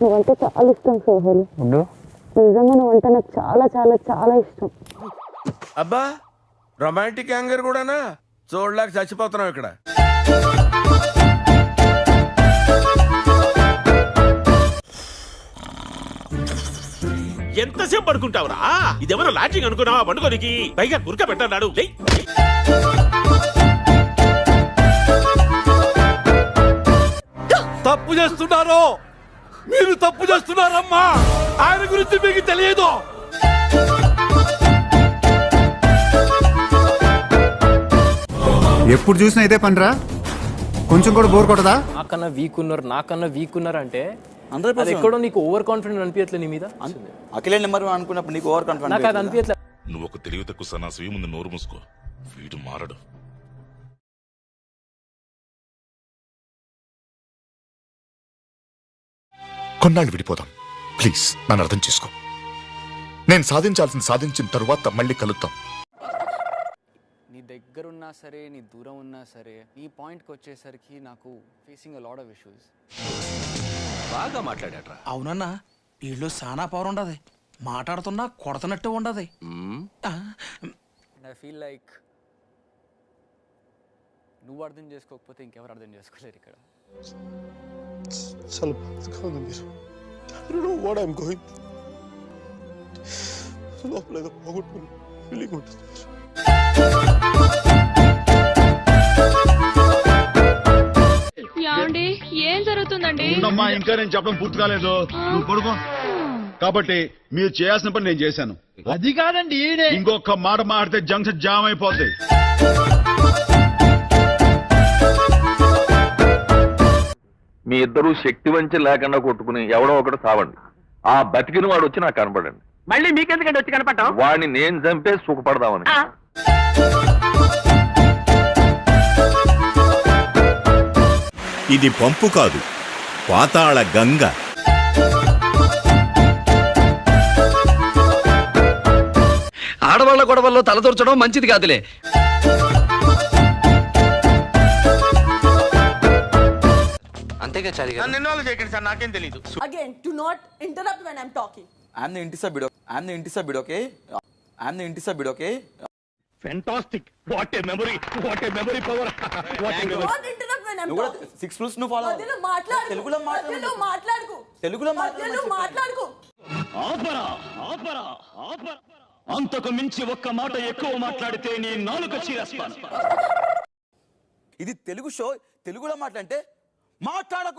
నువ్వంటే చాలా ఇష్టం సోహెల్. నిజంగా నువ్వంటే నాకు చాలా చాలా చాలా ఇష్టం. అబ్బా రొమాంటిక్ యాంగర్ కూడానా? చూడలేక చచ్చిపోతున్నావు ఇక్కడ. ఎంతసేపు పడుకుంటావురా? ఇదేమన్నా లాడ్జింగ్ అనుకున్నావా పండుగనికి? పైగా గురక పెట్టన్నాడు. తప్పు చేస్తున్నారు, మీరు తప్పు చేస్తున్నారమ్మా. ఆయన గురించి మీకు తెలియదు. ఎప్పుడు చూసినా ఇదే పనిరా, కొంచెం కూడా బోర్ కొట్టదా? నాకన్నా వీక్ ఉన్నారు అంటే అది ఎక్కడో నీకు ఓవర్ కాన్ఫిడెంట్ అనిపించట్లేదు నీ మీద. అఖిలే నెంబర్ వన్ అనుకున్నప్పుడు నీకు ఓవర్ కాన్ఫిడెంట్ నాకు అది అనిపించట్లేదు. నువ్వు ఒక తెలివి తక్కువ సన్నాసి, ముందు నోరు మూసుకో. వీడు మారడు. కొన్నాళ్ళు విడిపోదాం ప్లీజ్, నన్ను అర్థం చేసుకో. నేను సాధించాల్సింది సాధించిన తరువాత మళ్ళీ కలుద్దాం. నీ దగ్గర ఉన్నా సరే, నీ దూరం ఉన్నా సరే, ఈ పాయింట్కి వచ్చేసరికి నాకు facing a lot of issues. బాగా మాట్లాడాడ్రా. అవునన్నా, వీళ్ళు సానా పవర్ ఉండదు, మాట్లాడుతున్నా కొడుతున్నట్టు ఉండదు. ఐ ఫీల్ లైక్ నువ్వు అర్థం చేసుకోకపోతే ఇంకెవరు అర్థం చేసుకోలేరు ఇక్కడ. చాలా బాధగా ఉంది మీరు. I don't know what I'm going through. లోపల ఏదో పోగొట్టుకుని ఫీలింగ్ ఉంటుంది. యాండి ఏం జరుగుతుందండి? ఉండమ్మా, ఇంకా నేను చెప్పడం పూర్తి కాలేదు. నువ్వు పడుకో. కాబట్టి మీరు చేయాల్సిన పని నేను చేశాను. అది కాదండి, ఇంకొక మాట మాడితే జంక్షన్ జామ్ అయిపోతాయి. మీ ఇద్దరు శక్తి వంచి లేకుండా కొట్టుకుని ఎవడో ఒకటి సావండి. ఆ బతికిన వాడు వచ్చి నాకు కనపడండి. మళ్ళీ మీకెందుకంటే వచ్చి కనపడ్డావు? వాడిని నేను చంపే సుఖపడదామని. ఇది పంపు కాదు, పాతాళ గంగ. ఆడవాళ్ల గొడవల్లో తలదూర్చడం మంచిది కాదులే. అంతేగా చారి గారు. నన్ను ఇన్వాల్వ్ చేయకండి సార్, నాకేం తెలీదు. Again, do not interrupt when I'm talking. I'm the ఇంటి సభ్యుడు, okay? I'm the ఇంటి సభ్యుడు, okay? Fantastic. What a memory, what a memory power. Do not interrupt when I'm నువ్వు కూడా talking. 6 rules నువ్వు ఫాలో. మధ్యలో మాట్లాడు. తెలుగులో మాట్లాడు. మధ్యలో మాట్లాడుకు. తెలుగులో మాట్లాడుకు. ఆపరా, ఆపరా, ఆపరా. అంతకు మించి ఒక్క మాట ఎక్కువ మాట్లాడితే నీ నాలుక చీరేస్తాను. ఇది తెలుగు షో, తెలుగులో మాట్లాడంటే మాట్లాడకు.